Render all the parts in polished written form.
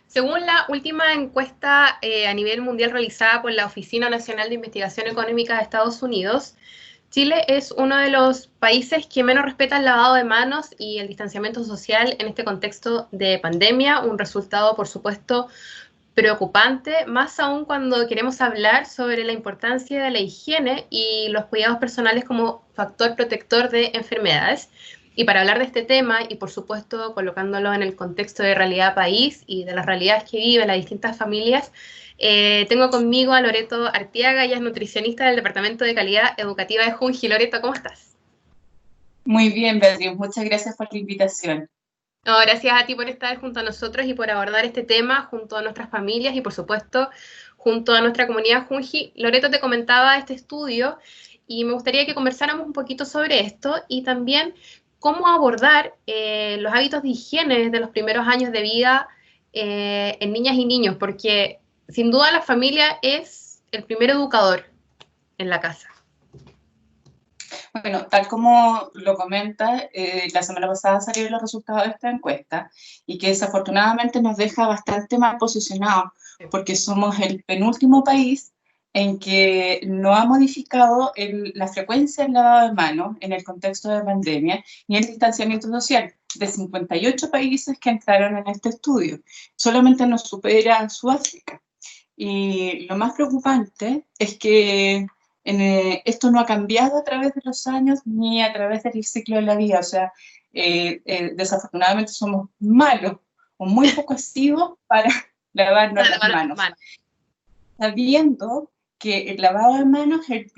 Según la última encuesta a nivel mundial realizada por la Oficina Nacional de Investigación Económica de Estados Unidos, Chile es uno de los países que menos respeta el lavado de manos y el distanciamiento social en este contexto de pandemia, un resultado, por supuesto, preocupante, más aún cuando queremos hablar sobre la importancia de la higiene y los cuidados personales como factor protector de enfermedades. Y para hablar de este tema, y por supuesto colocándolo en el contexto de realidad país y de las realidades que viven las distintas familias, tengo conmigo a Loreto Artiaga, ella es nutricionista del Departamento de Calidad Educativa de Junji. Loreto, ¿cómo estás? Muy bien, Beatriz, muchas gracias por la invitación. No, gracias a ti por estar junto a nosotros y por abordar este tema junto a nuestras familias y, por supuesto, junto a nuestra comunidad Junji. Loreto te comentaba este estudio y me gustaría que conversáramos un poquito sobre esto y también cómo abordar los hábitos de higiene desde los primeros años de vida en niñas y niños, porque sin duda la familia es el primer educador en la casa. Bueno, tal como lo comenta, la semana pasada salieron los resultados de esta encuesta y que desafortunadamente nos deja bastante mal posicionados porque somos el penúltimo país en que no ha modificado la frecuencia del lavado de manos en el contexto de pandemia ni el distanciamiento social. De 58 países que entraron en este estudio, solamente nos supera Sudáfrica. Y lo más preocupante es que esto no ha cambiado a través de los años ni a través del ciclo de la vida. O sea, desafortunadamente somos malos o muy poco activos para lavarnos las manos. Sabiendo que el lavado de manos es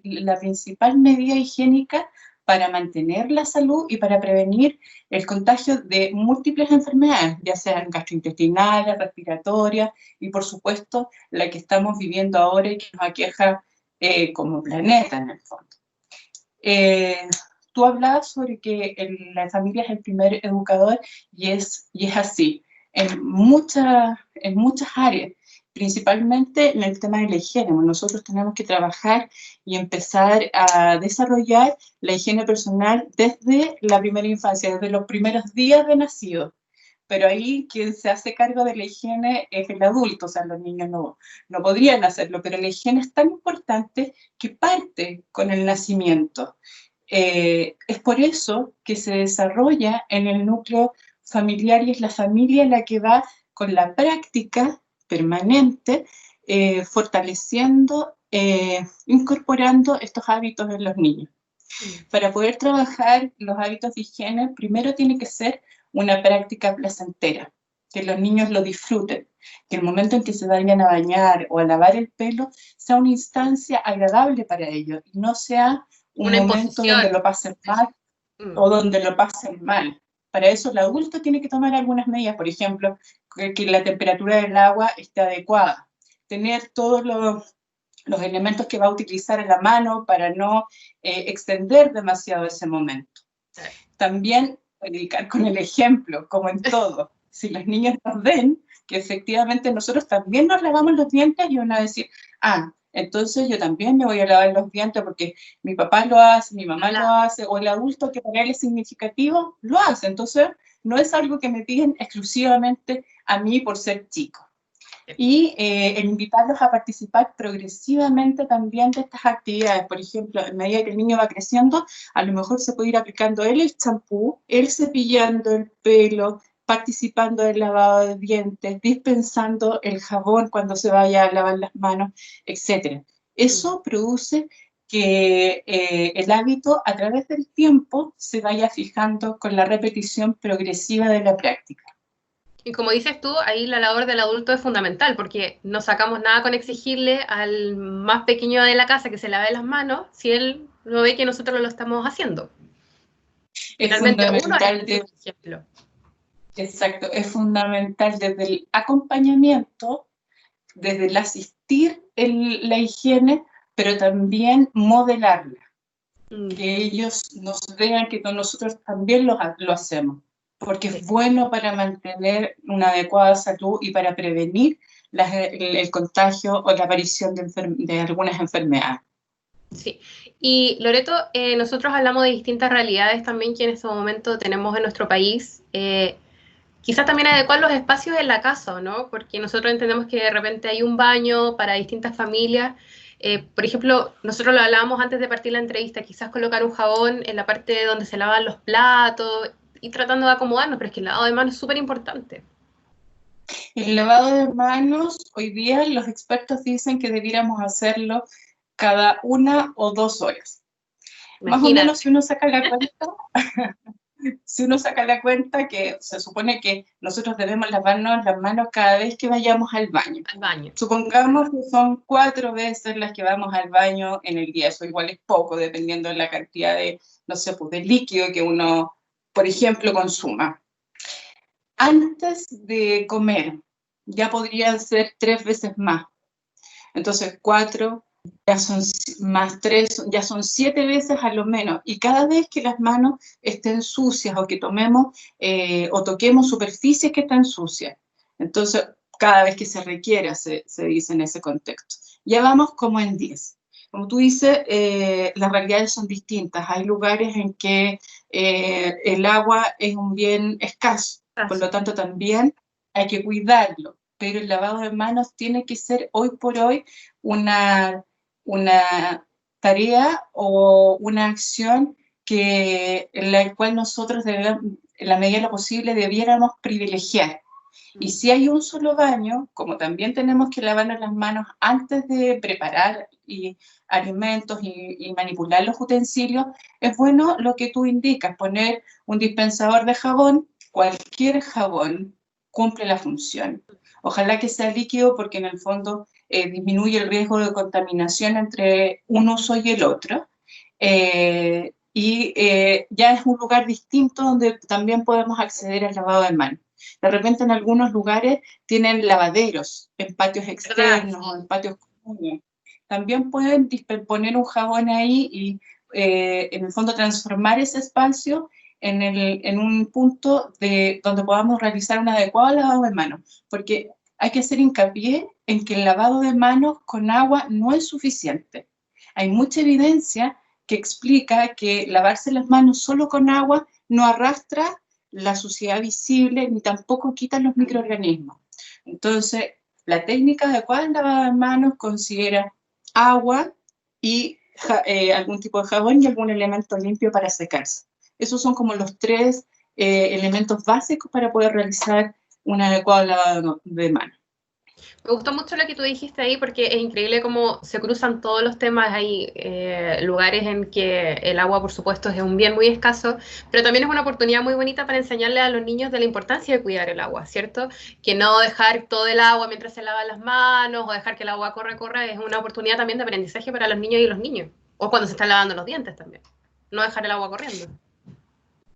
la principal medida higiénica para mantener la salud y para prevenir el contagio de múltiples enfermedades, ya sean gastrointestinales, respiratorias y, por supuesto, la que estamos viviendo ahora y que nos aqueja como planeta, en el fondo. Tú hablabas sobre que la familia es el primer educador y es así, en muchas áreas, principalmente en el tema de la higiene. Nosotros tenemos que trabajar y empezar a desarrollar la higiene personal desde la primera infancia, desde los primeros días de nacido. Pero ahí quien se hace cargo de la higiene es el adulto, o sea, los niños no podrían hacerlo, pero la higiene es tan importante que parte con el nacimiento. Es por eso que se desarrolla en el núcleo familiar y es la familia la que va con la práctica permanente, fortaleciendo, incorporando estos hábitos en los niños. Para poder trabajar los hábitos de higiene, primero tiene que ser una práctica placentera, que los niños lo disfruten, que el momento en que se vayan a bañar o a lavar el pelo sea una instancia agradable para ellos y no sea un momento donde lo pasen mal o donde lo pasen mal. Para eso el adulto tiene que tomar algunas medidas, por ejemplo, que la temperatura del agua esté adecuada, tener todos los elementos que va a utilizar en la mano para no extender demasiado ese momento. También predicar con el ejemplo, como en todo. Si los niños nos ven que efectivamente nosotros también nos lavamos los dientes y van a decir, entonces yo también me voy a lavar los dientes porque mi papá lo hace, mi mamá lo hace, o el adulto que para él es significativo lo hace. Entonces no es algo que me piden exclusivamente a mí por ser chico. Y el invitarlos a participar progresivamente también de estas actividades. Por ejemplo, a medida que el niño va creciendo, a lo mejor se puede ir aplicando él el champú, él cepillando el pelo, participando del lavado de dientes, dispensando el jabón cuando se vaya a lavar las manos, etc. Eso produce que el hábito a través del tiempo se vaya fijando con la repetición progresiva de la práctica. Y como dices tú, ahí la labor del adulto es fundamental, porque no sacamos nada con exigirle al más pequeño de la casa que se lave las manos si él no ve que nosotros lo estamos haciendo. Es fundamental ejemplo. Exacto, es fundamental desde el acompañamiento, desde el asistir la higiene, pero también modelarla. Que ellos nos vean que nosotros también lo hacemos, porque es bueno para mantener una adecuada salud y para prevenir el contagio o la aparición de algunas enfermedades. Sí, y Loreto, nosotros hablamos de distintas realidades también que en este momento tenemos en nuestro país. Quizás también adecuar los espacios en la casa, ¿no? Porque nosotros entendemos que de repente hay un baño para distintas familias. Por ejemplo, nosotros lo hablábamos antes de partir la entrevista, quizás colocar un jabón en la parte donde se lavan los platos y tratando de acomodarnos, pero es que el lavado de manos es súper importante. El lavado de manos, hoy día los expertos dicen que debiéramos hacerlo cada 1 o 2 horas. Más o Imagínate. menos si uno saca la cuenta, si uno saca la cuenta que se supone que nosotros debemos lavarnos las manos cada vez que vayamos al baño. Al baño. Supongamos que son 4 veces las que vamos al baño en el día. Eso igual es poco, dependiendo de la cantidad de, no sé, pues de líquido que uno, por ejemplo, consuma. Antes de comer, ya podrían ser 3 veces más. Entonces, 4, ya son más 3, ya son 7 veces a lo menos. Y cada vez que las manos estén sucias o que tomemos o toquemos superficies que están sucias. Entonces, cada vez que se requiera, se dice en ese contexto. Ya vamos como en 10. Como tú dices, las realidades son distintas. Hay lugares en que el agua es un bien escaso. Por lo tanto, también hay que cuidarlo, pero el lavado de manos tiene que ser hoy por hoy una tarea o una acción en la cual nosotros debemos, en la medida de lo posible, debiéramos privilegiar. Y si hay un solo baño, como también tenemos que lavarnos las manos antes de preparar alimentos y manipular los utensilios, es bueno lo que tú indicas, poner un dispensador de jabón. Cualquier jabón cumple la función. Ojalá que sea líquido porque en el fondo disminuye el riesgo de contaminación entre un uso y el otro. Ya es un lugar distinto donde también podemos acceder al lavado de manos. De repente en algunos lugares tienen lavaderos en patios externos o en patios comunes. También pueden poner un jabón ahí y en el fondo transformar ese espacio en un punto donde podamos realizar un adecuado lavado de manos, porque hay que hacer hincapié en que el lavado de manos con agua no es suficiente. Hay mucha evidencia que explica que lavarse las manos solo con agua no arrastra la suciedad visible ni tampoco quita los microorganismos. Entonces, la técnica adecuada del lavado de manos considera agua y algún tipo de jabón y algún elemento limpio para secarse. Esos son como los 3 elementos básicos para poder realizar un adecuado lavado de manos. Me gustó mucho lo que tú dijiste ahí porque es increíble cómo se cruzan todos los temas. Hay lugares en que el agua, por supuesto, es un bien muy escaso, pero también es una oportunidad muy bonita para enseñarle a los niños de la importancia de cuidar el agua, ¿cierto? Que no dejar todo el agua mientras se lavan las manos o dejar que el agua corra, es una oportunidad también de aprendizaje para los niños y los niños. O cuando se están lavando los dientes también. No dejar el agua corriendo.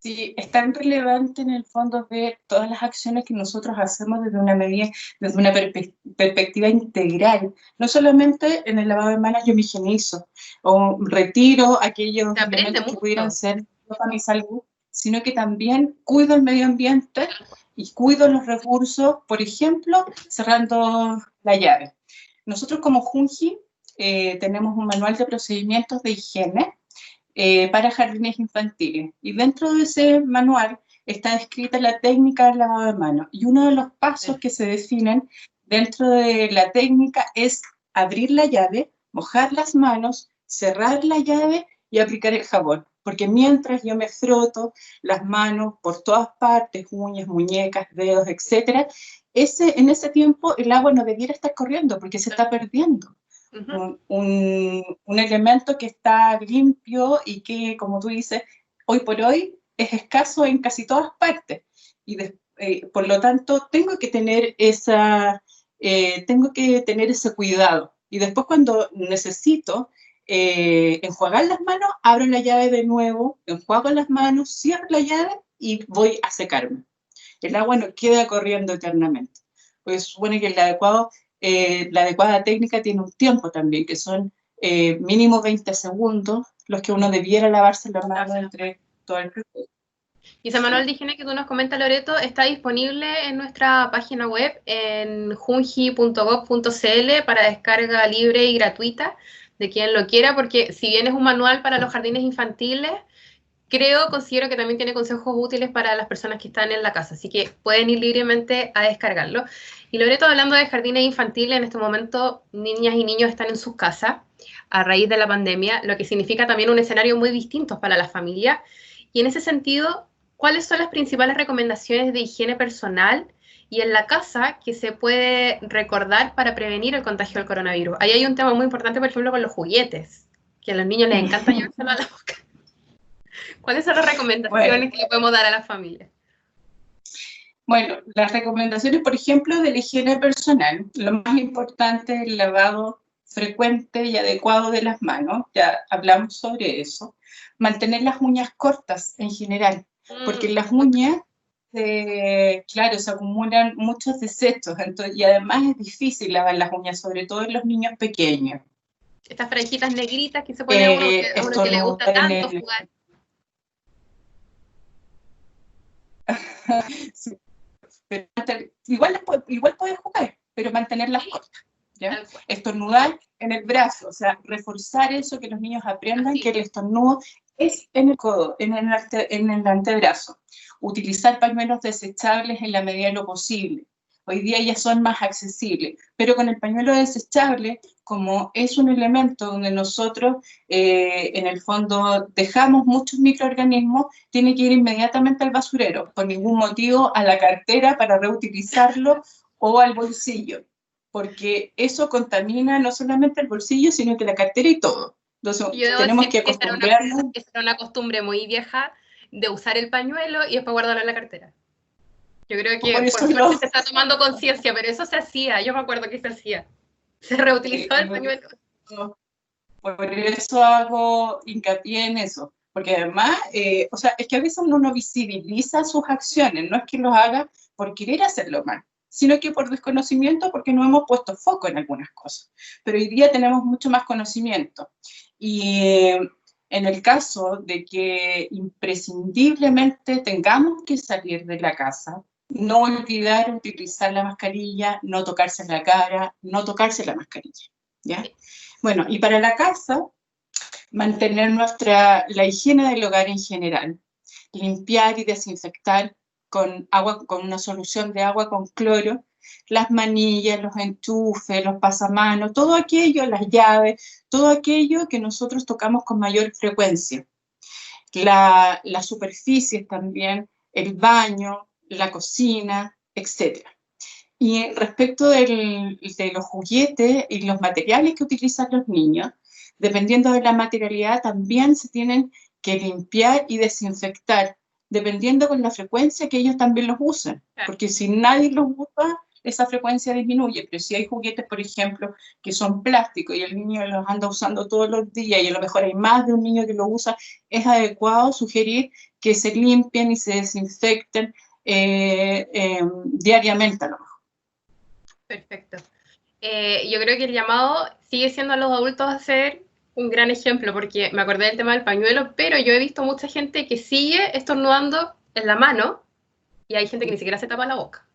Sí, es tan relevante en el fondo ver todas las acciones que nosotros hacemos desde una perspectiva integral. No solamente en el lavado de manos yo me higienizo o retiro aquellos elementos que pudieran ser para mi salud, sino que también cuido el medio ambiente y cuido los recursos, por ejemplo, cerrando la llave. Nosotros como Junji tenemos un manual de procedimientos de higiene para jardines infantiles. Y dentro de ese manual está descrita la técnica del lavado de manos. Y uno de los pasos que se definen dentro de la técnica es abrir la llave, mojar las manos, cerrar la llave y aplicar el jabón. Porque mientras yo me froto las manos por todas partes, uñas, muñecas, dedos, etc., en ese tiempo el agua no debiera estar corriendo porque se está perdiendo. Un elemento que está limpio y que, como tú dices, hoy por hoy es escaso en casi todas partes. Y por lo tanto, tengo que tener ese cuidado. Y después cuando necesito enjuagar las manos, abro la llave de nuevo, enjuago las manos, cierro la llave y voy a secarme. El agua no queda corriendo eternamente. Pues supone que la adecuada técnica tiene un tiempo también, que son mínimo 20 segundos, los que uno debiera lavarse las manos entre todo el proceso. Y ese manual de higiene que tú nos comentas, Loreto, está disponible en nuestra página web en junji.gov.cl para descarga libre y gratuita de quien lo quiera, porque si bien es un manual para los jardines infantiles, considero que también tiene consejos útiles para las personas que están en la casa, así que pueden ir libremente a descargarlo. Y Loreto, hablando de jardines infantiles, en este momento niñas y niños están en sus casas a raíz de la pandemia, lo que significa también un escenario muy distinto para las familias. Y en ese sentido, ¿cuáles son las principales recomendaciones de higiene personal y en la casa que se puede recordar para prevenir el contagio del coronavirus? Ahí hay un tema muy importante, por ejemplo, con los juguetes, que a los niños les encanta llevárselo a la boca. ¿Cuáles son las recomendaciones que le podemos dar a las familias? Bueno, las recomendaciones, por ejemplo, de la higiene personal. Lo más importante es el lavado frecuente y adecuado de las manos. Ya hablamos sobre eso. Mantener las uñas cortas en general, porque en las uñas, claro, se acumulan muchos desechos. Entonces, y además es difícil lavar las uñas, sobre todo en los niños pequeños. Estas franjitas negritas que se pone a uno que le gusta tanto jugar. Sí. Pero igual puedes jugar, pero mantenerlas cortas, ¿ya? Estornudar en el brazo, o sea, reforzar eso, que los niños aprendan que el estornudo es en el codo, en el antebrazo. Utilizar pañuelos desechables en la medida de lo posible. Hoy día ya son más accesibles, pero con el pañuelo desechable, como es un elemento donde nosotros, en el fondo, dejamos muchos microorganismos, tiene que ir inmediatamente al basurero, por ningún motivo a la cartera para reutilizarlo o al bolsillo, porque eso contamina no solamente el bolsillo, sino que la cartera y todo. Entonces, tenemos que acostumbrarnos. Esa era una costumbre muy vieja de usar el pañuelo y después guardarlo en la cartera. Yo creo que por suerte se está tomando conciencia, pero eso se hacía, yo me acuerdo que se hacía. Se reutilizó el pañuelo. Por eso hago hincapié en eso, porque además, o sea, es que a veces uno no visibiliza sus acciones, no es que los haga por querer hacerlo mal, sino que por desconocimiento, porque no hemos puesto foco en algunas cosas. Pero hoy día tenemos mucho más conocimiento. Y en el caso de que imprescindiblemente tengamos que salir de la casa, no olvidar utilizar la mascarilla, no tocarse la cara, no tocarse la mascarilla, ¿ya? Bueno, y para la casa, mantener la higiene del hogar en general, limpiar y desinfectar con una solución de agua con cloro, las manillas, los enchufes, los pasamanos, todo aquello, las llaves, todo aquello que nosotros tocamos con mayor frecuencia. Las superficies también, el baño, la cocina, etc. Y respecto de los juguetes y los materiales que utilizan los niños, dependiendo de la materialidad, también se tienen que limpiar y desinfectar, dependiendo con la frecuencia que ellos también los usen. Porque si nadie los usa, esa frecuencia disminuye. Pero si hay juguetes, por ejemplo, que son plásticos y el niño los anda usando todos los días y a lo mejor hay más de un niño que lo usa, es adecuado sugerir que se limpien y se desinfecten diariamente a lo mejor. Perfecto. Yo creo que el llamado sigue siendo a los adultos a ser un gran ejemplo, porque me acordé del tema del pañuelo, pero yo he visto mucha gente que sigue estornudando en la mano y hay gente que ni siquiera se tapa la boca.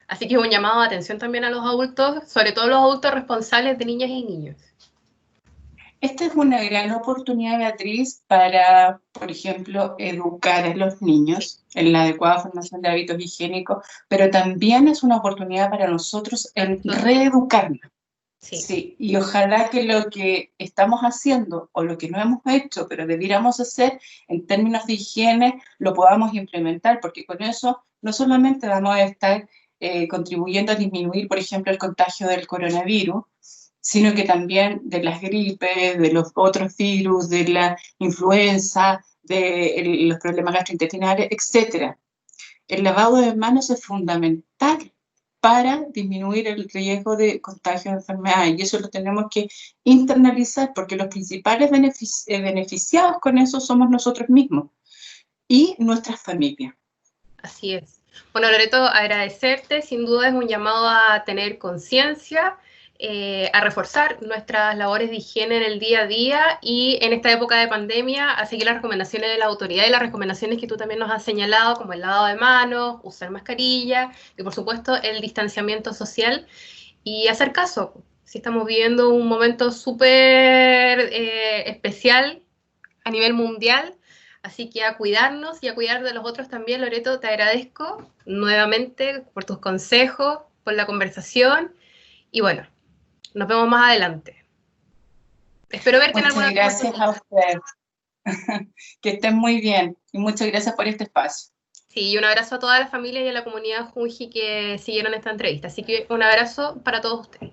Así que es un llamado de atención también a los adultos, sobre todo los adultos responsables de niñas y niños. Esta es una gran oportunidad, Beatriz, para, por ejemplo, educar a los niños en la adecuada formación de hábitos higiénicos, pero también es una oportunidad para nosotros en reeducarnos. Sí. Sí, y ojalá que lo que estamos haciendo o lo que no hemos hecho, pero debiéramos hacer en términos de higiene, lo podamos implementar, porque con eso no solamente vamos a estar contribuyendo a disminuir, por ejemplo, el contagio del coronavirus, sino que también de las gripes, de los otros virus, de la influenza, de los problemas gastrointestinales, etc. El lavado de manos es fundamental para disminuir el riesgo de contagio de enfermedades, y eso lo tenemos que internalizar, porque los principales beneficiados con eso somos nosotros mismos y nuestras familias. Así es. Bueno, Loreto, agradecerte, sin duda es un llamado a tener conciencia, a reforzar nuestras labores de higiene en el día a día y en esta época de pandemia a seguir las recomendaciones de la autoridad y las recomendaciones que tú también nos has señalado, como el lavado de manos, usar mascarilla y por supuesto el distanciamiento social y hacer caso. Si estamos viviendo un momento súper especial a nivel mundial, Así que a cuidarnos y a cuidar de los otros también. Loreto, te agradezco nuevamente por tus consejos, por la conversación, y bueno, nos vemos más adelante. Espero verte en Muchas alguna gracias a usted. Que estén muy bien y muchas gracias por este espacio. Sí, y un abrazo a toda la familia y a la comunidad Junji que siguieron esta entrevista. Así que un abrazo para todos ustedes.